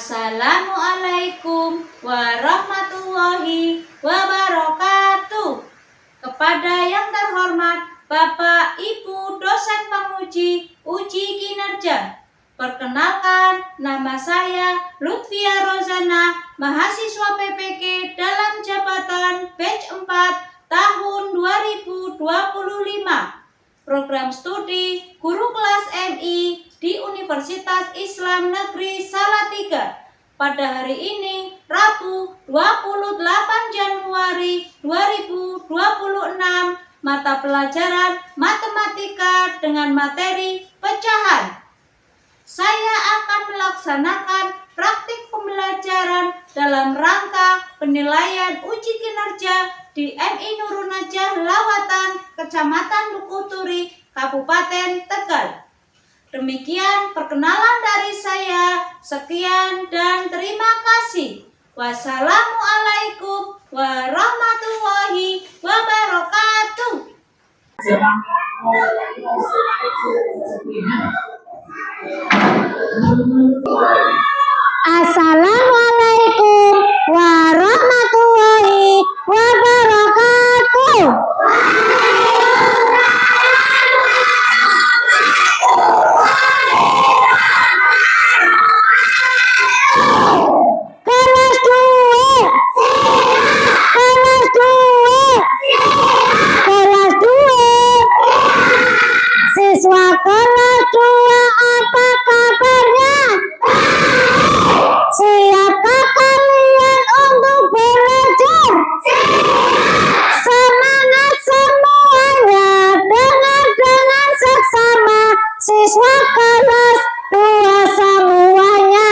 Assalamualaikum warahmatullahi wabarakatuh. Kepada yang terhormat Bapak Ibu dosen penguji uji kinerja. Perkenalkan, nama saya Lutfia Rozana, mahasiswa PPK dalam jabatan batch 4 tahun 2025. Program studi Guru Kelas MI di Universitas Islam Negeri Salatiga. Pada hari ini, Rabu 28 Januari 2026, mata pelajaran matematika dengan materi pecahan. Saya akan melaksanakan praktik pembelajaran dalam rangka penilaian uji kinerja di MI Nurun Najah Lawatan, Kecamatan Bukuturi, Kabupaten Tegal. Demikian perkenalan dari saya. Sekian dan terima kasih. Wassalamualaikum warahmatullahi wabarakatuh. Assalamualaikum warahmatullahi wabarakatuh. Kelas 2. Kelas 2. Kelas 2. Siswa kelas 2, apa kabarnya? Siapkah kalian untuk belajar? Semangat semuanya, dengan seksama siswa kelas 2 semuanya.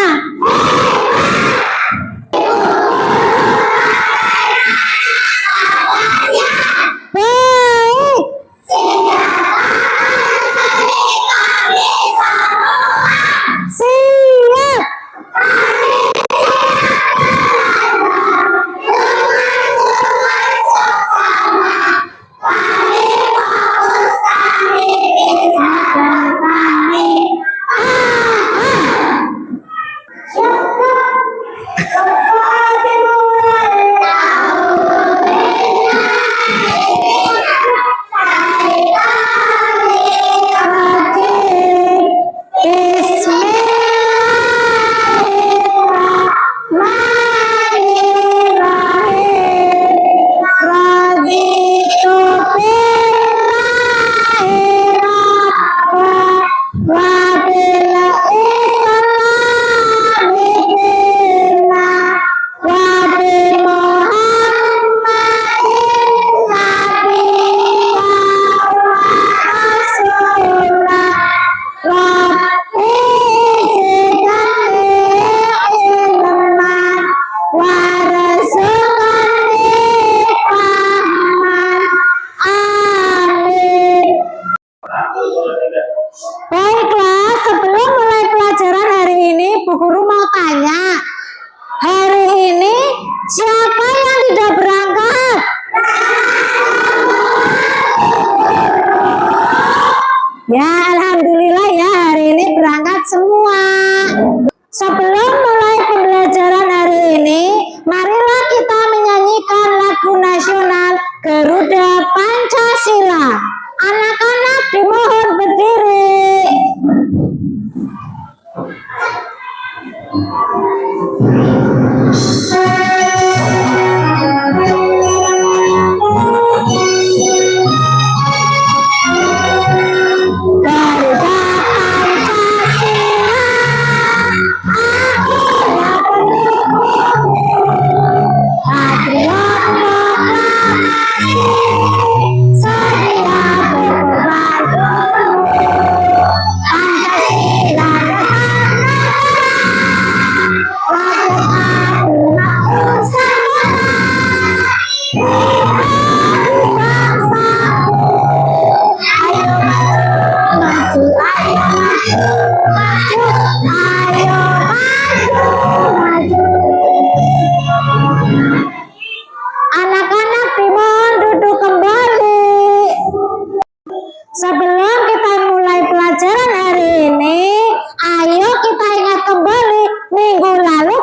Baik. Siap. Baiklah, sebelum mulai pelajaran hari ini, Bu Guru mau tanya, hari ini siapa yang tidak berangkat? Ya, alhamdulillah ya, hari ini berangkat semua. Sebelum mulai pembelajaran hari ini, marilah kita menyanyikan lagu nasional Garuda Pancasila. Anak-anak dimohon berdiri. Garuda Pancasila, akulah patriot proklamasi, sedia berkorban. Pancasila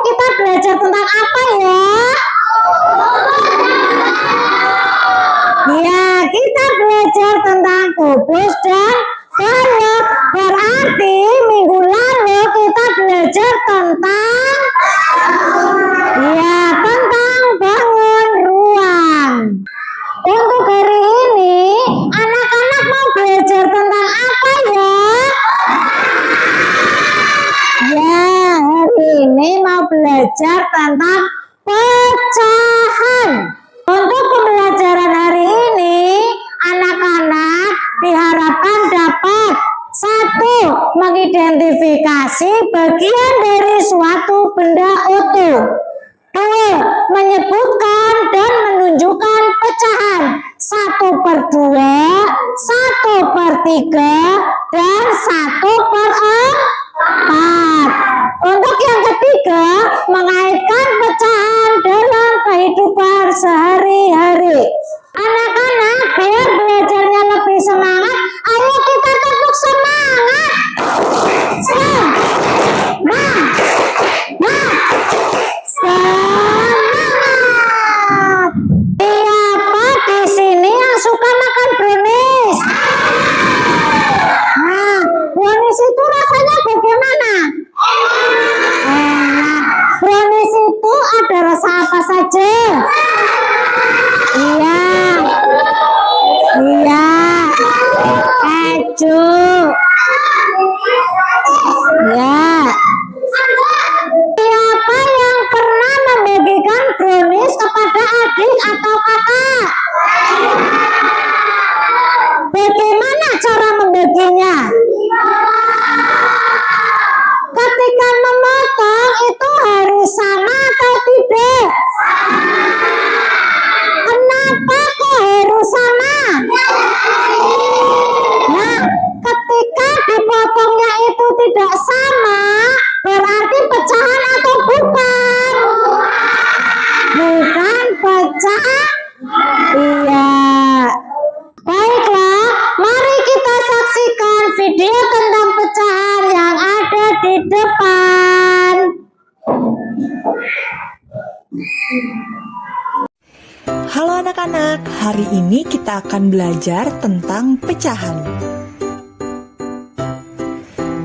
kita belajar tentang apa ya? Ya, kita belajar tentang kubus dan balok. Berarti minggu lalu kita belajar tentang bangun ruang. Untuk hari ini, anak-anak mau belajar tentang apa ya? Ya, hari ini mau belajar tentang pecahan. Untuk pembelajaran hari ini, anak-anak diharapkan dapat 1. Mengidentifikasi bagian dari suatu benda utuh. 2. Menyebutkan dan menunjukkan pecahan 1/2, 1/3, dan 1/4. Untuk yang ketiga, mengaitkan pecahan dalam kehidupan sehari-hari. Anak-anak, biar belajarnya lebih semangat, ayo kita tepuk semangat. Semangat. Siapa di sini yang suka makan brownies? Nah, brownies itu rasanya bagaimana? Enak. Brownies itu ada rasa apa saja? Iya, keju. Ya. Siapa yang pernah membagikan brownies kepada adik atau kakak? Bagaimana cara membaginya? Ketika memotong itu harus sama atau tidak? Kenapa kok harus sama? Nah, ketika dipotongnya itu tidak sama, berarti pecahan atau bukan? Bukan pecah? Iya. Baiklah, mari kita saksikan video tentang pecahan yang ada di depan. Halo anak-anak, hari ini kita akan belajar tentang pecahan.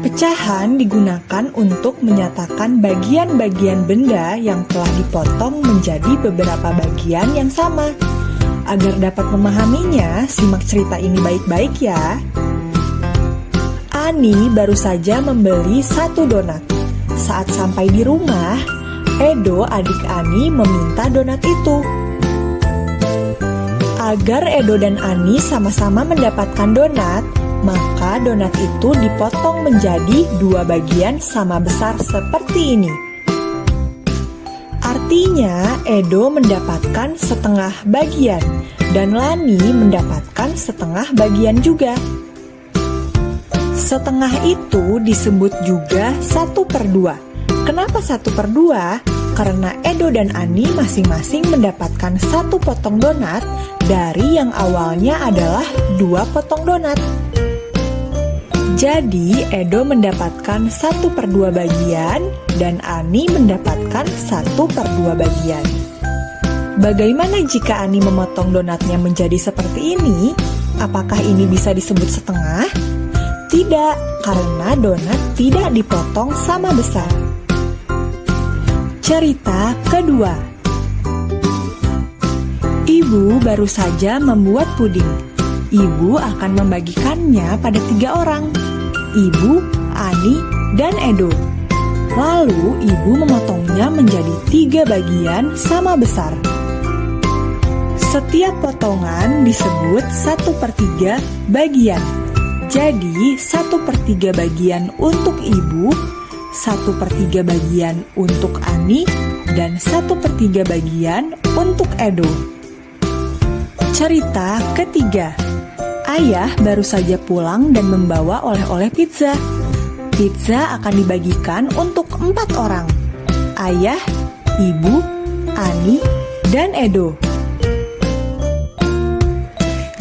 Pecahan digunakan untuk menyatakan bagian-bagian benda yang telah dipotong menjadi beberapa bagian yang sama. Agar dapat memahaminya, simak cerita ini baik-baik ya. Ani baru saja membeli 1 donat. Saat sampai di rumah, Edo, adik Ani, meminta donat itu. Agar Edo dan Ani sama-sama mendapatkan donat, maka donat itu dipotong menjadi 2 bagian sama besar seperti ini. Artinya, Edo mendapatkan setengah bagian dan Lani mendapatkan setengah bagian juga. Setengah itu disebut juga 1/2. Kenapa 1/2? Karena Edo dan Ani masing-masing mendapatkan 1 potong donat dari yang awalnya adalah 2 potong donat. Jadi Edo mendapatkan 1/2 bagian dan Ani mendapatkan 1/2 bagian. Bagaimana jika Ani memotong donatnya menjadi seperti ini? Apakah ini bisa disebut setengah? Tidak, karena donat tidak dipotong sama besar. Cerita kedua. Ibu baru saja membuat puding. Ibu akan membagikannya pada 3 orang. Ibu, Ani, dan Edo. Lalu ibu memotongnya menjadi 3 bagian sama besar. Setiap potongan disebut 1/3 bagian. Jadi 1/3 bagian untuk ibu, 1/3 bagian untuk Ani, dan 1/3 bagian untuk Edo. Cerita ketiga. Ayah baru saja pulang dan membawa oleh-oleh pizza. Pizza akan dibagikan untuk 4 orang. Ayah, ibu, Ani, dan Edo.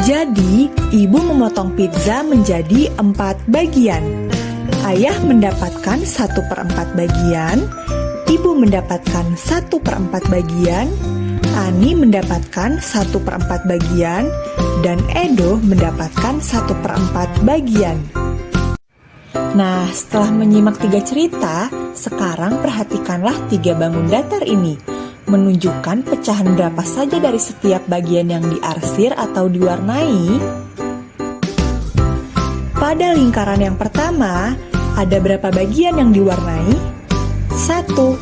Jadi, ibu memotong pizza menjadi 4 bagian. Ayah mendapatkan 1/4 bagian, Ibu mendapatkan 1/4 bagian, Ani mendapatkan 1/4 bagian, dan Edo mendapatkan 1/4 bagian. Nah, setelah menyimak 3 cerita, sekarang perhatikanlah 3 bangun datar ini. Menunjukkan pecahan berapa saja dari setiap bagian yang diarsir atau diwarnai. Pada lingkaran yang pertama, ada berapa bagian yang diwarnai? 1.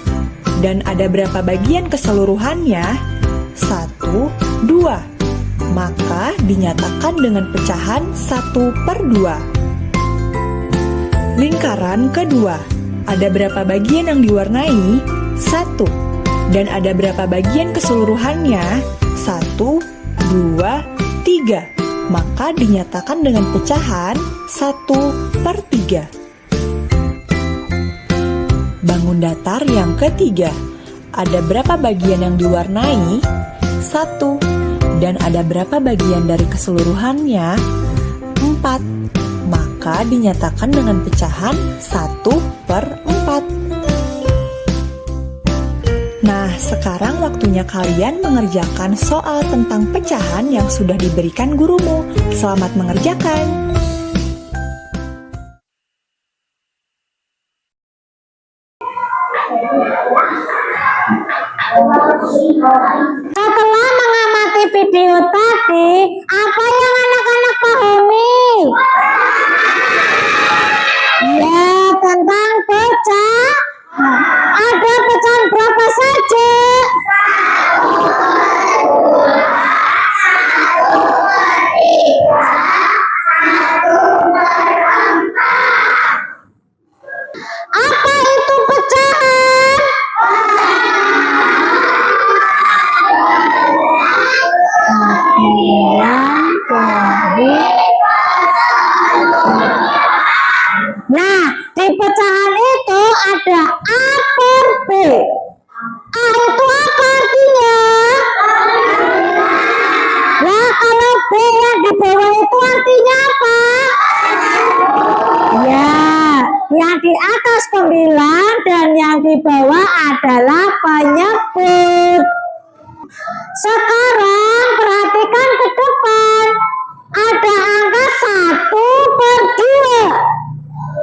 Dan ada berapa bagian keseluruhannya? 1, 2. Maka dinyatakan dengan pecahan 1/2. Lingkaran kedua, ada berapa bagian yang diwarnai? 1. Dan ada berapa bagian keseluruhannya? 1, 2, 3. Maka dinyatakan dengan pecahan 1/3. Bangun datar yang ketiga, ada berapa bagian yang diwarnai? 1. Dan ada berapa bagian dari keseluruhannya? 4. Maka dinyatakan dengan pecahan 1/4. Nah, sekarang waktunya kalian mengerjakan soal tentang pecahan yang sudah diberikan gurumu. Selamat mengerjakan! Setelah mengamati video tadi, apa yang anak-anak pahami? Ya, tentang pecah. Ada pecahan berapa saja? Apa itu pecahan? Nah, di pecahan itu ada A per B. A itu apa artinya? Nah, kalau B yang di bawah itu artinya apa? Ya, yang di atas 9 dan yang di bawah adalah penyebut. Sekarang perhatikan ke depan. Ada angka 1/2.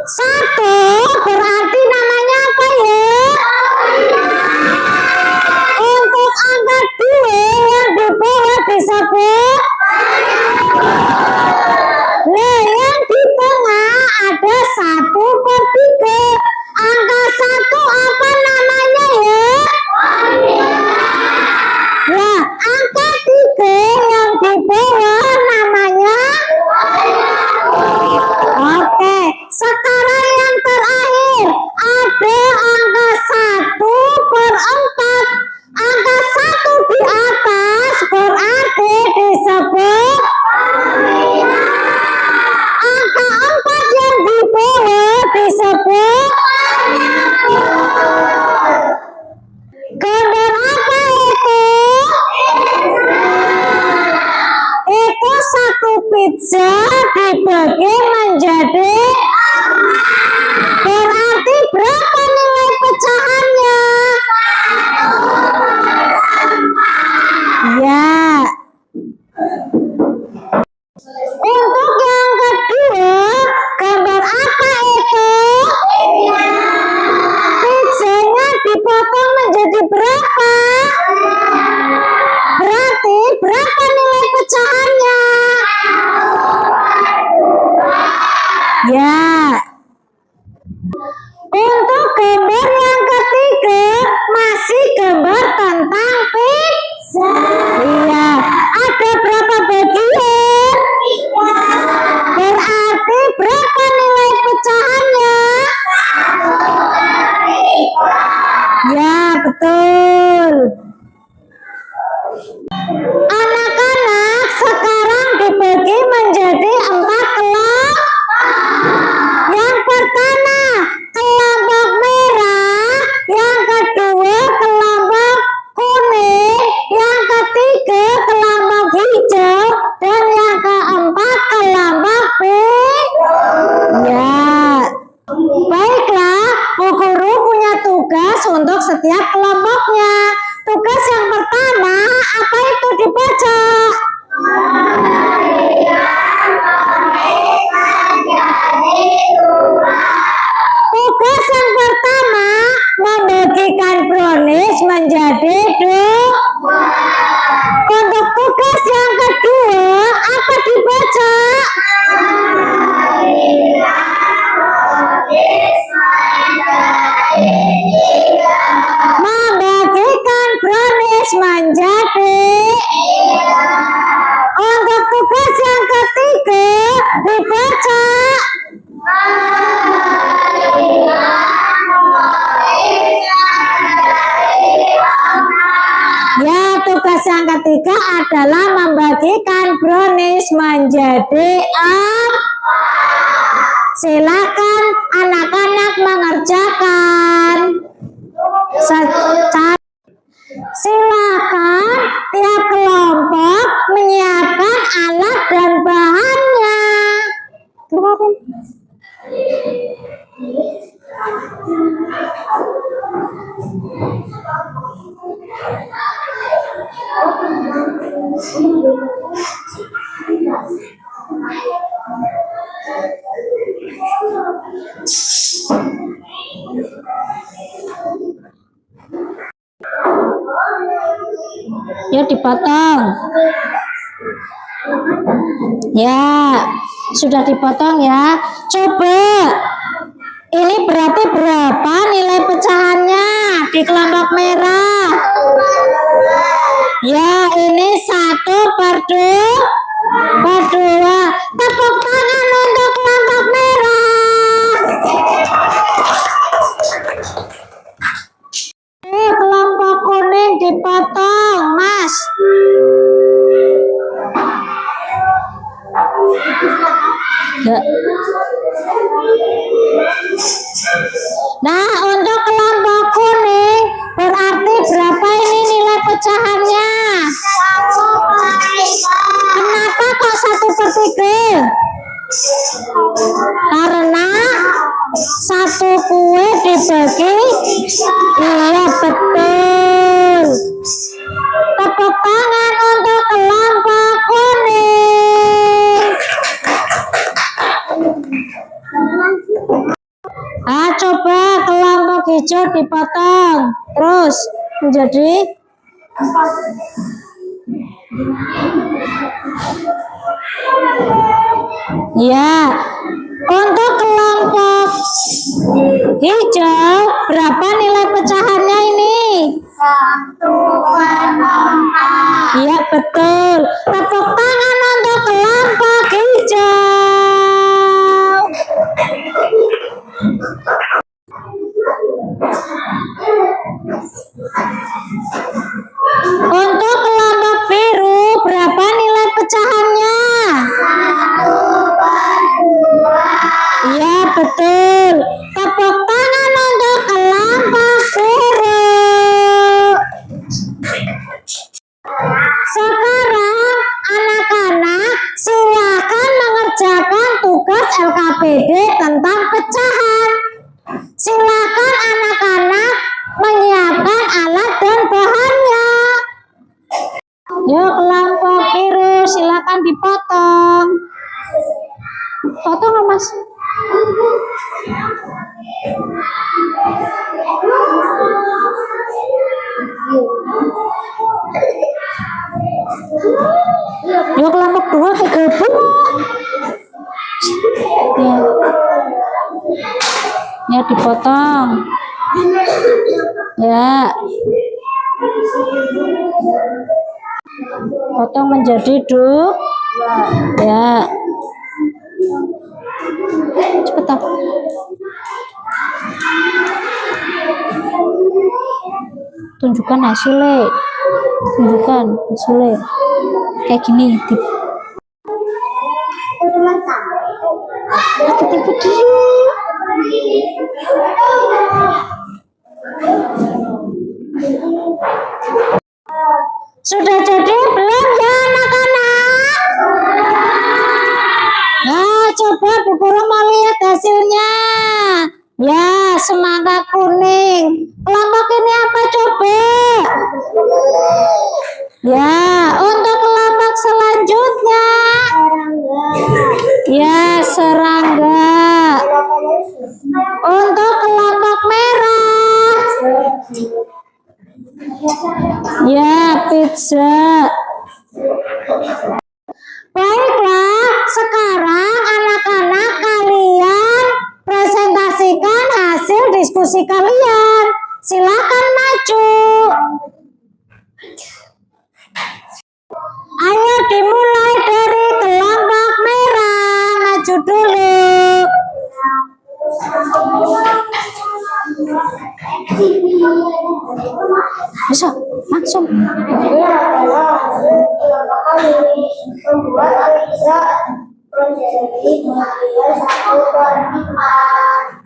1 berarti namanya apa ya? Untuk angka 2 yang di bawah disebut. Nah, yang di tengah ada 1/3. Angka 1 apa namanya ya? Nah, angka 3 yang di bawah namanya. Oke, sekarang yang terakhir ada angka 1/4. Angka 1 di atas berarti disebut. Angka 4 yang di bawah disebut. Gambar apa itu? Itu satu pizza dibagi menjadi. Berarti berapa nilai pecahannya? Ya. Untuk yang kedua, gambar apa itu? Pizzanya dipotong menjadi berapa? Berarti berapa nilai pecahannya? Ya. Untuk gambar yang ketiga, masih gambar tentang pizza. Iya. Ada berapa bagian? Berarti berapa nilai pecahannya? Ya, betul. Anak-anak sekarang dibagi menjadi 4 kelompok. kelompoknya. Tugas yang pertama, apa itu dibaca? Tugas yang pertama, membagikan brownies menjadi dua. Untuk tugas yang kedua, apa dibaca? Membagikan brownies menjadi. Untuk tugas yang ketiga, dibaca. Ya, tugas yang ketiga adalah membagikan brownies menjadi silakan anak-anak mengerjakan. Silakan tiap kelompok menyiapkan alat dan bahannya. Ya, dipotong. Ya, sudah dipotong ya. Coba, ini berarti berapa nilai pecahannya di kelompok merah? Ya, ini 1/2. Tepuk tangan untuk kelompok merah. Kelompok kuning dipotong, Mas. Ya. Nah, untuk kelompok kuning berarti berapa ini nilai pecahannya? Kenapa kok 1/3? Karena satu kue dibagi. Iya, betul. Tepuk tangan untuk kelompok kuning. Coba kelompok hijau dipotong terus menjadi ya. Untuk kelompok hijau berapa nilai pecahannya ini? 1/4. Iya, betul. Tepuk tangan untuk kelompok hijau. Untuk kelompok biru berapa nilai pecahannya? 1/2. Iya, betul. Tepuk tangan untuk kelompok biru. Sekarang anak-anak silakan mengerjakan tugas LKPD tentang pecahan. Silakan anak-anak menyiapkan alat dan bahannya. Yuk, kelompok biru silakan dipotong. Potong nggak, Mas? Yuk, kelompok 2 digabung. Ya, dipotong. Ya. Potong menjadi 2. Ya. Cepetan. Tunjukkan hasilnya. Tunjukkan hasilnya. Kayak gini. Aku tipe dia. Sudah jadi belum ya anak-anak? Nah, coba Bu Guru mau lihat hasilnya. Ya, semangka kuning. Kelompok ini apa coba? Ya, untuk kelompok selanjutnya. Ya, serangga. Untuk kelompok merah. Ya, pizza. Baiklah, sekarang anak-anak kalian presentasikan hasil diskusi kalian. Silakan maju. Ayo dimulai dari kelompok merah. Maju dulu. Bisa, langsung. Membuat pizza menjadi bagian 1/4.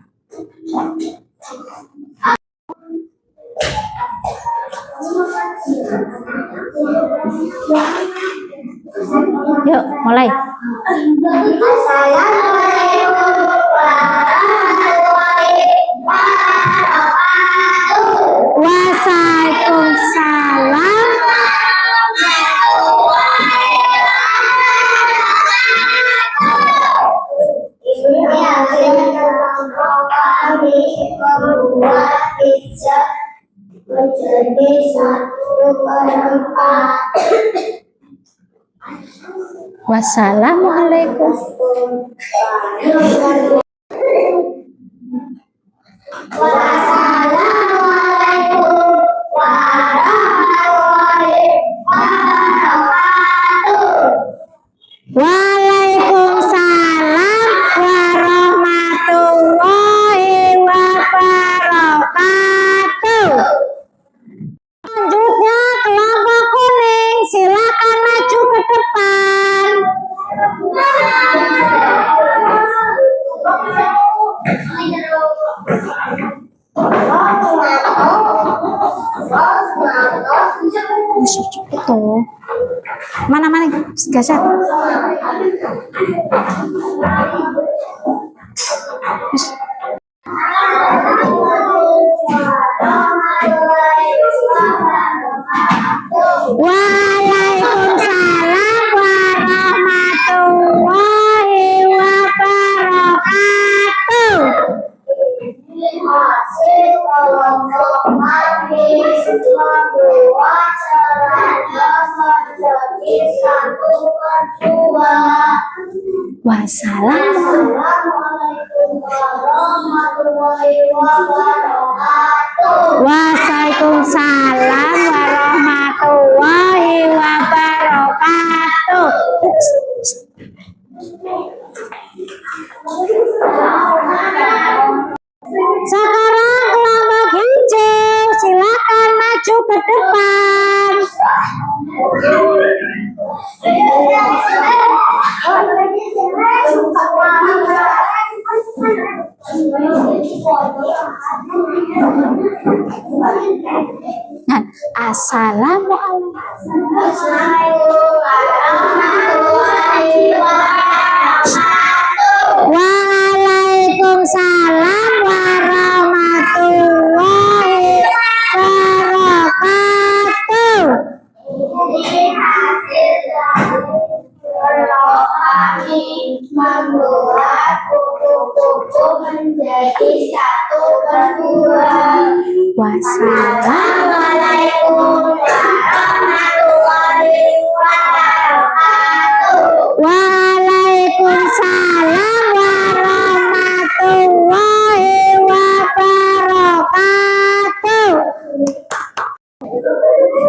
Yuk, mulai. Waalaikumsalam. Kami membuat pizza menjadi 1/4. Wassalamualaikum. Waalaikumsalam warahmatullahi wabarakatuh. Selanjutnya kelompok kuning, silakan maju ke depan. Itu mana geser. Waalaikumsalam warahmatullahi wabarakatuh. Hasil kelompok kami membuat serangga menjadi 1/2. Wassalamualaikum warahmatullahi wabarakatuh. Waalaikumsalam warahmatullahi wabarakatuh. Sekarang kelompok hijau, silakan maju ke depan. Assalamualaikum. Waalaikumsalam warahmatullahi wabarakatuh. Kami membuat kupu-kupu menjadi 1/2. Wassalamualaikum warahmatullahi wabarakatuh. Waalaikumsalam warahmatullahi wabarakatuh.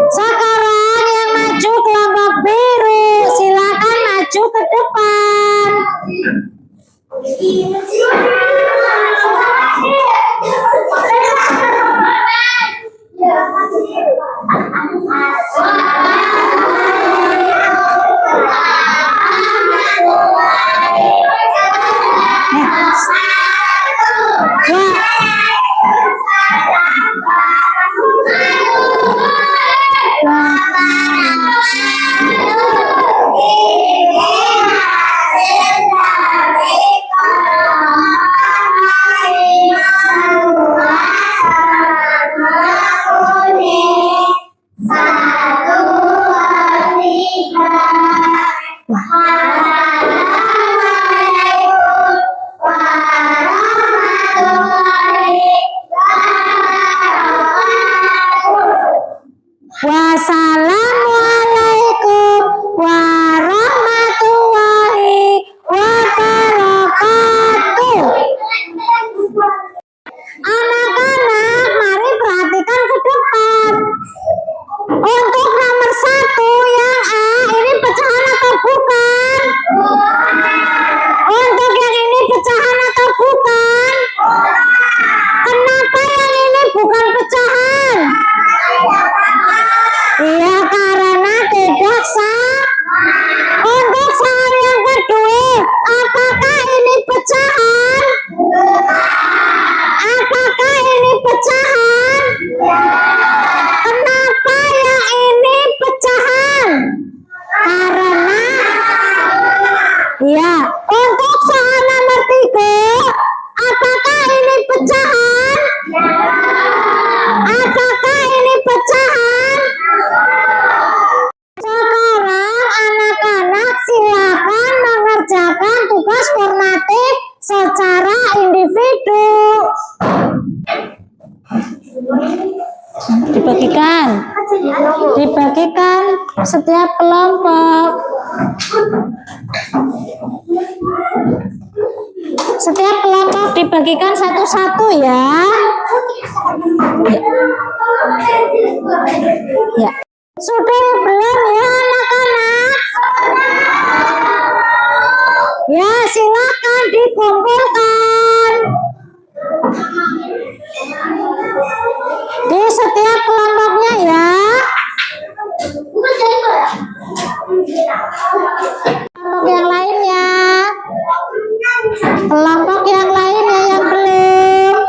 Sekarang yang maju kelompok biru, silakan maju ke depan. Assalamualaikum warahmatullahi wabarakatuh. Anak-anak, mari perhatikan ke depan. Untuk nomor 1 yang A, ini pecahan atau bukan? Untuk yang ini pecahan atau bukan? Kenapa yang ini bukan pecahan? Iya, karena tidak sah. Untuk soal yang kedua, apakah ini pecahan? Apakah ini pecahan? Kenapa yang ini pecahan? Karena ya. Untuk soal nomor 3, apakah ini pecahan? Apakah ini pecahan? Sekarang anak-anak silakan mengerjakan tugas formatif secara individu. Dibagikan setiap kelompok. Setiap kelompok dibagikan satu-satu ya. Ya. Sudah belum ya anak-anak? Ya, silakan dikumpulkan di setiap kelompoknya ya. Kelompok yang lainnya. Kelompok yang lainnya yang belum.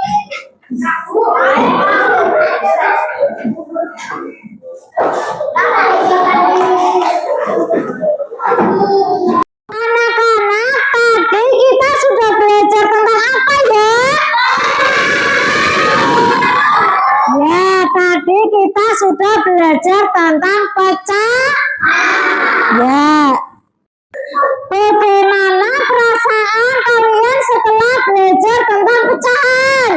Anak-anak, tadi kita sudah belajar tentang apa ya? Ya, tadi kita sudah belajar tentang pecah. Ya. Bagaimana perasaan kalian setelah belajar tentang pecahan?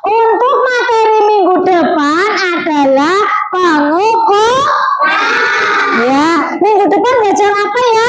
Untuk materi minggu depan adalah pengukuran. Ya, minggu depan belajar apa ya?